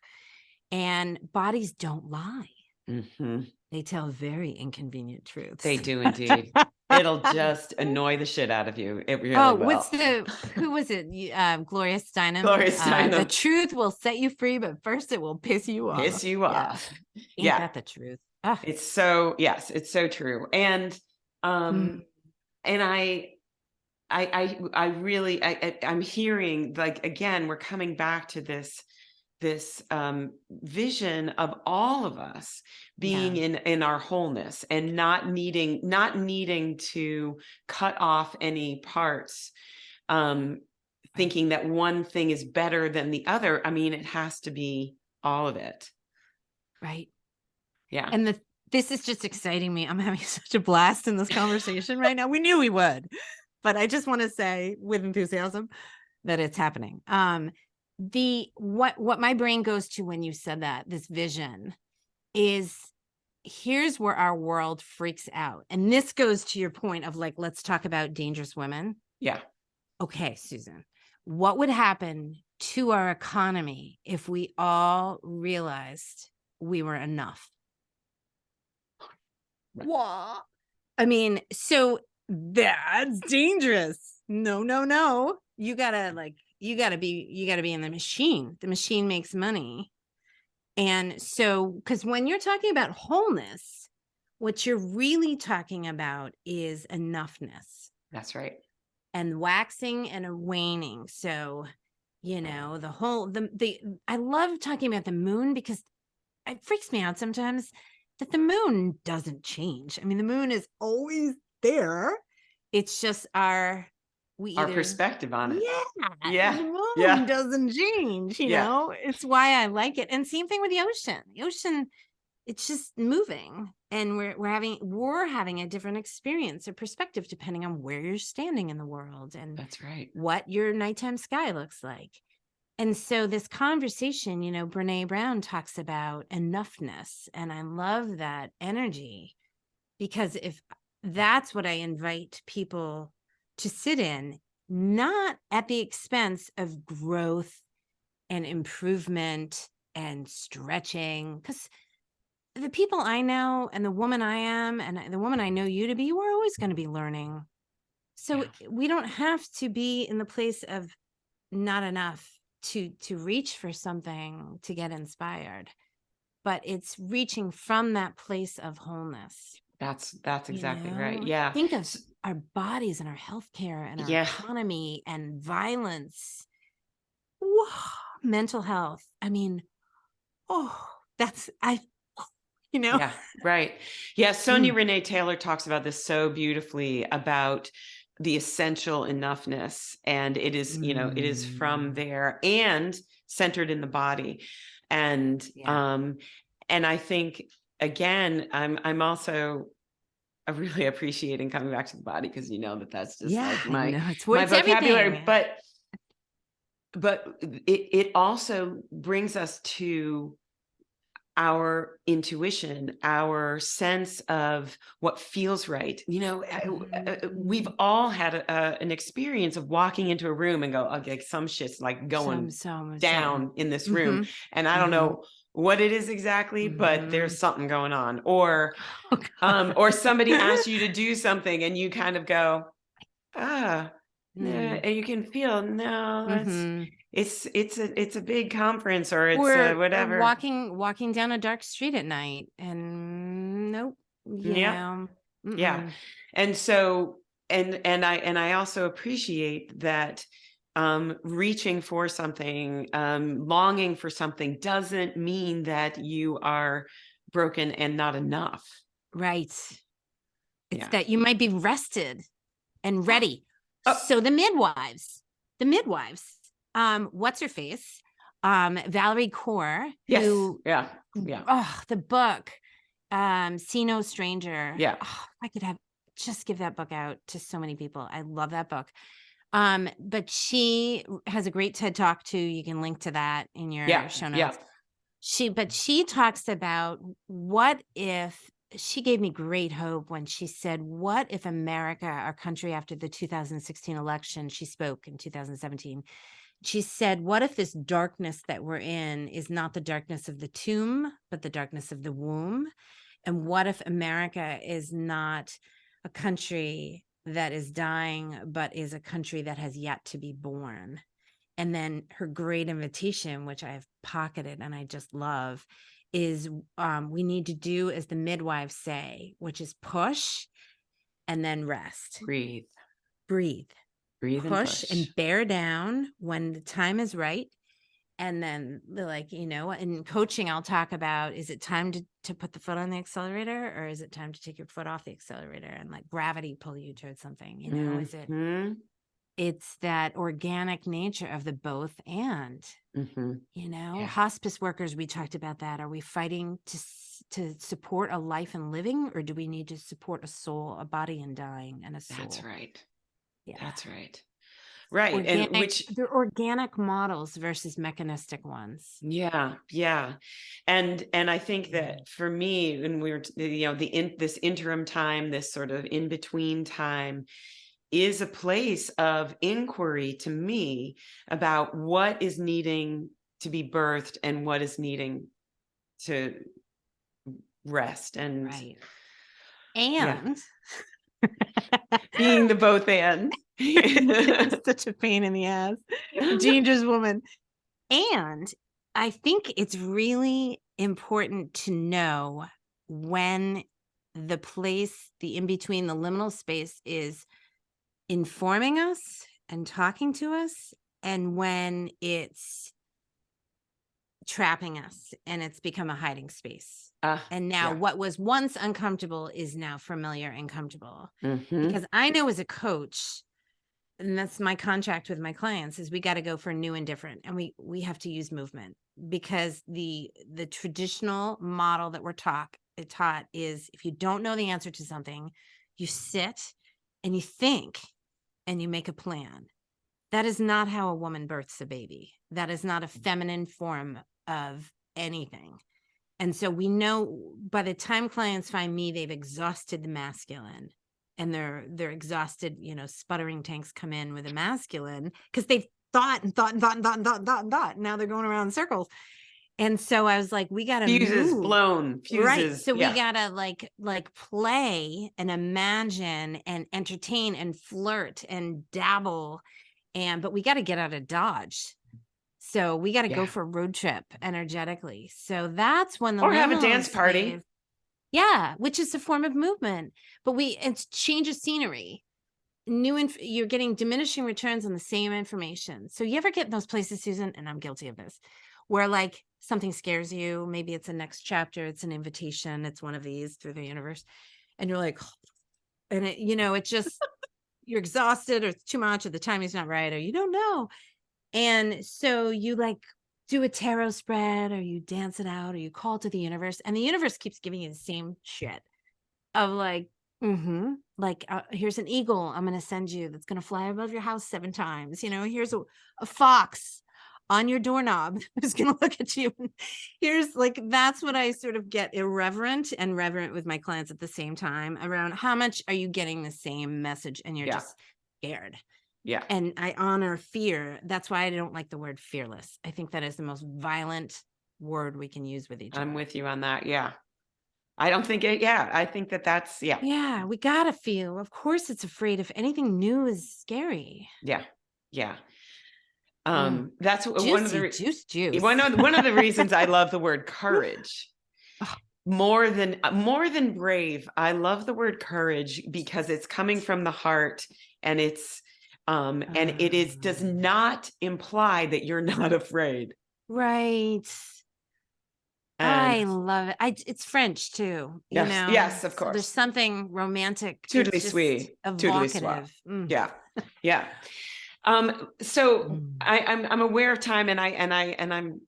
And bodies don't lie. Mm-hmm. They tell very inconvenient truths. They do indeed. It'll just annoy the shit out of you. It really Oh, will. who was it? Gloria Steinem. Gloria The Steinem. truth will set you free, but first it will piss you off. Piss you off. Ain't that the truth? Ugh. It's so, yes, it's so true. And and I really, I'm hearing, like, again, we're coming back to this vision of all of us being in our wholeness, and not needing to cut off any parts, thinking that one thing is better than the other. I mean, it has to be all of it. Right. Yeah. And this is just exciting me. I'm having such a blast in this conversation right now. We knew we would, but I just want to say with enthusiasm that it's happening. What my brain goes to when you said that, this vision, is here's where our world freaks out. And this goes to your point of, like, let's talk about dangerous women. Yeah. Okay, Susan, what would happen to our economy if we all realized we were enough? What? I mean, so that's dangerous. No. You gotta be in the machine. The machine makes money. And so, because when you're talking about wholeness, what you're really talking about is enoughness. That's right. And waxing and a waning. So, I love talking about the moon, because it freaks me out sometimes that the moon doesn't change. I mean, the moon is always there. It's just our perspective on it. The moon doesn't change, you know? It's why I like it. And same thing with the ocean. The ocean, it's just moving, and we're having a different experience or perspective depending on where you're standing in the world, and that's right, what your nighttime sky looks like. And so this conversation, Brene Brown talks about enoughness, and I love that energy, because if that's what I invite people to sit in, not at the expense of growth and improvement and stretching, because the people I know and the woman I am and the woman I know you to be, we're always going to be learning. So we don't have to be in the place of not enough to reach for something to get inspired, but it's reaching from that place of wholeness. That's exactly right. Yeah. Think of our bodies and our healthcare and our economy and violence. Whoa, mental health. I mean, Yeah, right. Yeah. Sonia Renee Taylor talks about this so beautifully, about the essential enoughness. And it is, it is from there and centered in the body. And, and I think, again, I'm also really appreciating coming back to the body, because that's just like my vocabulary. Everything. But it also brings us to our intuition, our sense of what feels right. We've all had an experience of walking into a room and go, okay, some shit's like going down in this room. And I don't know what it is exactly, but there's something going on. Or somebody asks you to do something and you kind of go, and you can feel, it's a big conference, or it's whatever. Walking down a dark street at night, and nope. Yeah. And so, and I also appreciate that reaching for something, longing for something, doesn't mean that you are broken and not enough. Right. It's that you might be rested and ready. So the midwives, what's her face? Valerie Kaur, who, the book, See No Stranger. I could just give that book out to so many people. I love that book. But she has a great TED Talk too. You can link to that in your show notes. She talks about, what if, she gave me great hope when she said, what if America, our country, after the 2016 election, she spoke in 2017. She said, what if this darkness that we're in is not the darkness of the tomb, but the darkness of the womb? And what if America is not a country that is dying, but is a country that has yet to be born. And then her great invitation, which I've pocketed and I just love, is we need to do as the midwives say, which is push and then rest. Breathe. Breathe. Breathe and Push push. and bear down when the time is right. And then like, you know, in coaching, I'll talk about, is it time to put the foot on the accelerator, or is it time to take your foot off the accelerator and like gravity pull you towards something? You know, is it, it's that organic nature of the both and, you know, hospice workers, we talked about that. Are we fighting to support a life and living, or do we need to support a soul, a body and dying, and a soul? That's right. Yeah. That's right. Right. Organic, And which they're organic models versus mechanistic ones. Yeah. And I think that for me, when we were, you know, this interim time, this sort of in between time is a place of inquiry to me about what is needing to be birthed and what is needing to rest. And Right. And being the both and. It's such a pain in the ass. Dangerous woman. And I think it's really important to know when the place, the in between, the liminal space is informing us and talking to us, and when it's trapping us and it's become a hiding space. And now what was once uncomfortable is now familiar and comfortable. Because I know as a coach, and that's my contract with my clients, is we got to go for new and different, and we have to use movement, because the traditional model that we're taught is, if you don't know the answer to something, you sit and you think and you make a plan. That is not how a woman births a baby. That is not a feminine form of anything. And so we know by the time clients find me, they've exhausted the masculine, and they're exhausted, you know, sputtering tanks come in with a masculine because they've thought. Now they're going around in circles. And so I was like, we got to Fuses move. blown. Fuses. Right. So we got to like play and imagine and entertain and flirt and dabble. But we got to get out of Dodge. So we got to go for a road trip energetically. So that's when the, or have a dance party. Yeah, which is a form of movement, but it's change of scenery. You're getting diminishing returns on the same information. So you ever get in those places, Susan, and I'm guilty of this, where like something scares you, maybe it's a next chapter, it's an invitation, it's one of these through the universe, and you're like, and it, you know, it just, you're exhausted, or it's too much, or the timing's not right, or you don't know. And so you like do a tarot spread, or you dance it out, or you call to the universe, and the universe keeps giving you the same shit of like, here's an eagle I'm going to send you that's going to fly above your house 7 times. You know, here's a fox on your doorknob who's going to look at you. Here's like, that's what I sort of get irreverent and reverent with my clients at the same time, around how much are you getting the same message and you're just scared. Yeah. And I honor fear. That's why I don't like the word fearless. I think that is the most violent word we can use with each other. I'm with you on that. Yeah. I don't think it. Yeah. I think that's. Yeah. We got to feel. Of course, it's afraid. If anything new is scary. Yeah. That's juicy, one of the juice. One of the reasons I love the word courage. More than brave. I love the word courage because it's coming from the heart, and it's and it does not imply that you're not afraid. Right. I love it. It's French too. You know? Yes, of course. So there's something romantic. Totally sweet. Evocative. Yeah. So I'm aware of time, and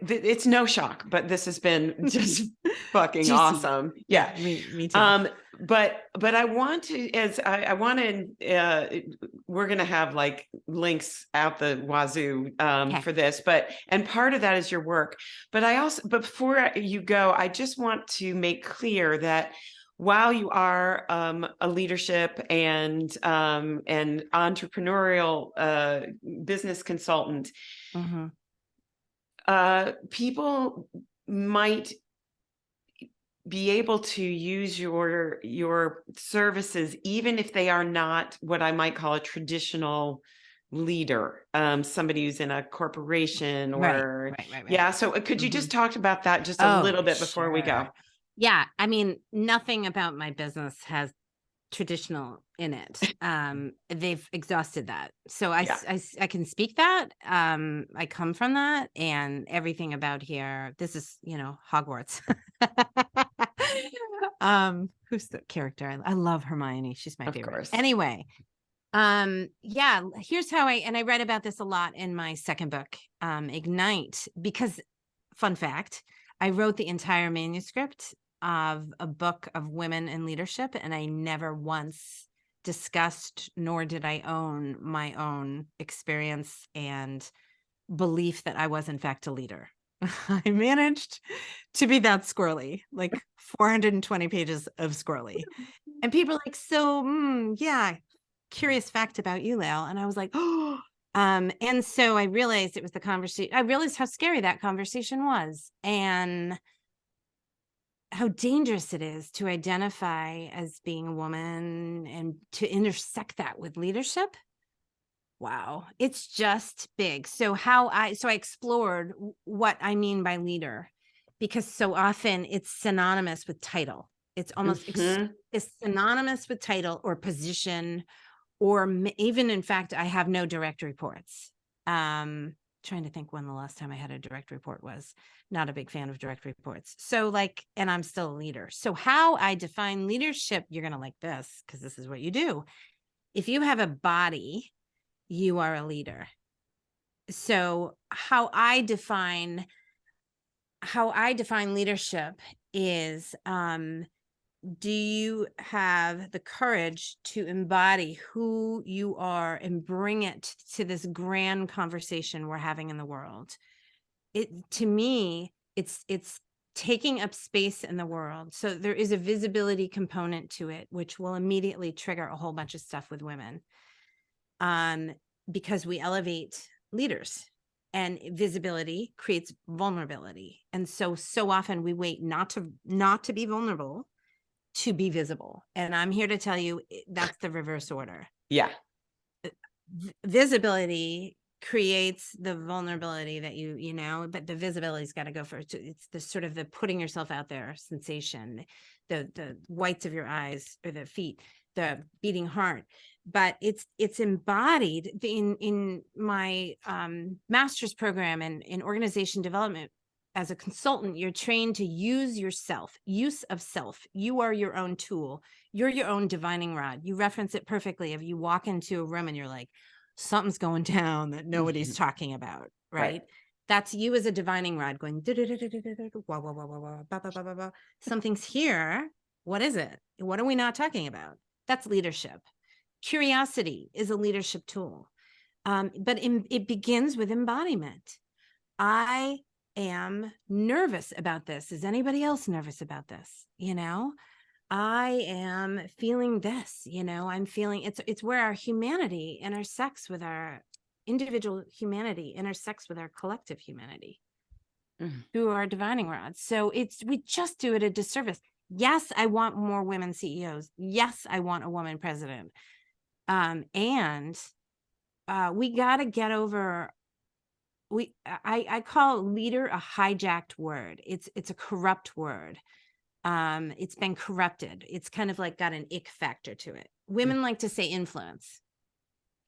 it's no shock, but this has been just fucking awesome. Yeah. Me too. But I want to, we're going to have like links out the wazoo, for this, and part of that is your work. But before you go, I just want to make clear that while you are a leadership and entrepreneurial business consultant, people might be able to use your services, even if they are not what I might call a traditional leader, somebody who's in a corporation Right, or right, right, yeah. right. So could you Mhm. just talk about that just a Oh, little bit before we go? sure. Yeah, I mean, nothing about my business has traditional in it. They've exhausted that. So Yeah, I can speak that. I come from that, and everything about here, this is, Hogwarts. Who's the character? I love Hermione. She's my of favorite. course. Anyway, yeah, here's how I read about this a lot in my second book, Ignite, because fun fact, I wrote the entire manuscript of a book of women in leadership, and I never once discussed nor did I own my own experience and belief that I was in fact a leader. I managed to be that squirrely, like 420 pages of squirrely. And people are like, so, yeah, curious fact about you, Lael. And I was like, oh, and so I realized it was the conversation. I realized how scary that conversation was and how dangerous it is to identify as being a woman and to intersect that with leadership. Wow, it's just big. So I explored what I mean by leader, because so often it's synonymous with title. It's almost Mhm. it's synonymous with title or position, or even, in fact, I have no direct reports. Trying to think when the last time I had a direct report was. Not a big fan of direct reports. So and I'm still a leader. So how I define leadership, you're going to like this because this is what you do. If you have a body, you are a leader. So how I define leadership is, do you have the courage to embody who you are and bring it to this grand conversation we're having in the world? To me, it's taking up space in the world. So there is a visibility component to it, which will immediately trigger a whole bunch of stuff with women. Because we elevate leaders, and visibility creates vulnerability. And so often we wait not to be vulnerable to be visible. And I'm here to tell you that's the reverse order. Yeah. Visibility creates the vulnerability that but the visibility's got to go first. It's the sort of the putting yourself out there sensation, the whites of your eyes or the feet, the beating heart. But it's embodied in my master's program in organization development. As a consultant, you're trained to use of self. You are your own tool. You're your own divining rod. You reference it perfectly. If you walk into a room and you're like, something's going down that nobody's Mhm. talking about, Right. right? That's you as a divining rod going, something's here. What is it? What are we not talking about? That's leadership. Curiosity is a leadership tool. But it begins with embodiment. I am nervous about this. Is anybody else nervous about this? I am feeling this, I'm feeling it's where our humanity intersects with our individual humanity, intersects with our collective humanity Mhm. through our divining rods. So we just do it a disservice. Yes, I want more women CEOs. Yes, I want a woman president. And we got to get over. I call leader a hijacked word. It's a corrupt word. It's been corrupted. It's kind of like got an ick factor to it. Women like to say influence.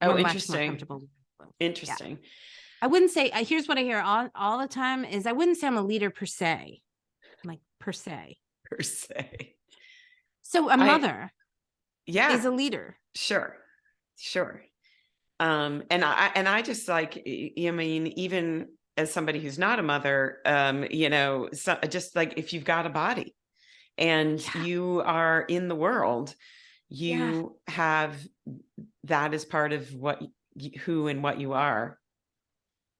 We're Oh, much more interesting. comfortable with influence. Yeah. Interesting. I wouldn't say, here's what I hear all the time is I wouldn't say I'm a leader per se. I'm like, per se. Per se. So a mother Yeah, is a leader. sure. Sure. And I just like, I mean, even as somebody who's not a mother, just like if you've got a body and Yeah. you are in the world, Yeah. you have that as part of who and what you are.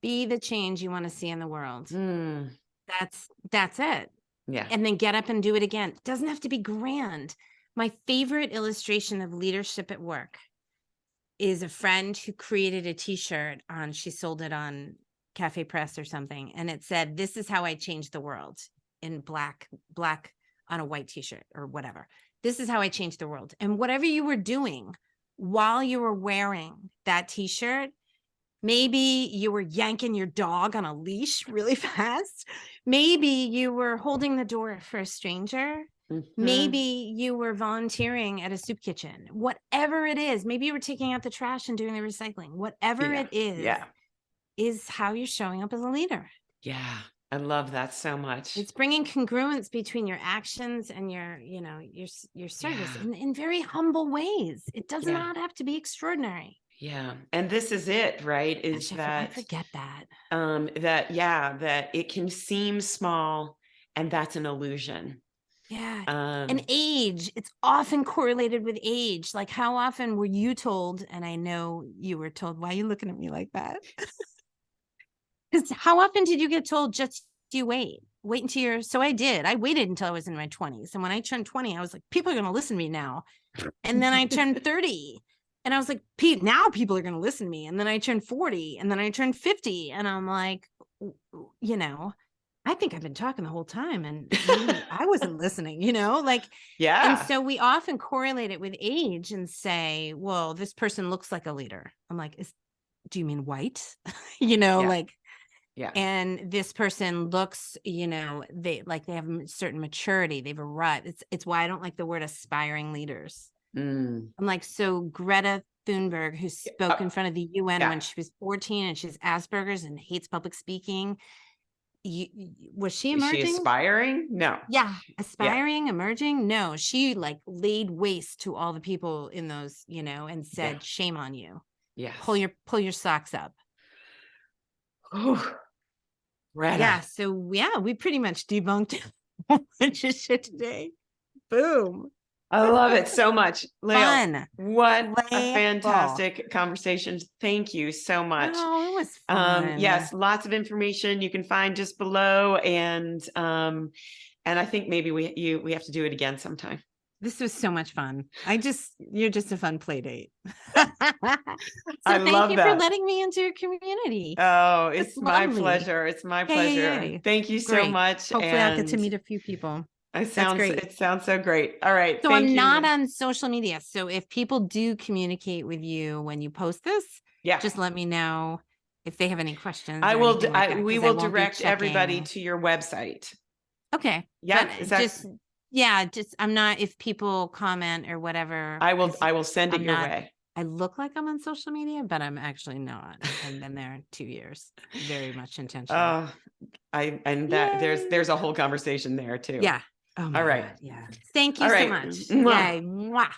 Be the change you want to see in the world. Mm, That's it. yeah. And then get up and do it again. It doesn't have to be grand. My favorite illustration of leadership at work is a friend who created a t-shirt she sold it on Cafe Press or something. And it said, "This is how I changed the world," in black on a white t-shirt or whatever. This is how I changed the world. And whatever you were doing while you were wearing that t-shirt, maybe you were yanking your dog on a leash really fast. Maybe you were holding the door for a stranger. Maybe you were volunteering at a soup kitchen. Whatever it is, maybe you were taking out the trash and doing the recycling. Whatever it is how you're showing up as a leader. Yeah. I love that so much. It's bringing congruence between your actions and your service in very humble ways. It does not have to be extraordinary. Yeah. And this is it, right? Is I forget that. That it can seem small, and that's an illusion. Yeah. And age, it's often correlated with age. Like, how often were you told, and I know you were told, why are you looking at me like that? Because how often did you get told, just you wait until you're, so I did. I waited until I was in my 20s. And when I turned 20, I was like, people are going to listen to me now. And then I turned 30 and I was like, now people are going to listen to me. And then I turned 40 and then I turned 50. And I'm like, I think I've been talking the whole time and I wasn't listening, And so we often correlate it with age and say, well, this person looks like a leader. I'm like, do you mean white? And this person looks, they have a certain maturity. They've arrived. It's why I don't like the word aspiring leaders. I'm like, so Greta Thunberg, who spoke in front of the UN when she was 14 and she's Asperger's and hates public speaking. Was she emerging? Is she aspiring? No. Yeah. Aspiring, emerging? No. She laid waste to all the people in those, and said, shame on you. Yeah. Pull your socks up. Oh, Greta. Yeah. So we pretty much debunked a bunch of shit today. Boom. I love it so much. Lael, Fun. what a fantastic conversation. Thank you so much. Oh, it was fun. Yes, lots of information you can find just below. And I think maybe we have to do it again sometime. This was so much fun. You're just a fun play date. Thank you for letting me into your community. Oh, it's my pleasure. It's my pleasure. Yay. Thank you so much. Hopefully I'll get to meet a few people. It sounds so great. All right. So I'm not on social media. So if people do communicate with you when you post this, just let me know if they have any questions. We will direct everybody to your website. Okay. Yeah. I'm not, if people comment or whatever. I will send it your way. I look like I'm on social media, but I'm actually not. I've been there 2 years. Very much intentional. There's a whole conversation there too. Yeah. Oh my All right. God, yeah. Thank you so much. Yay. Mwah.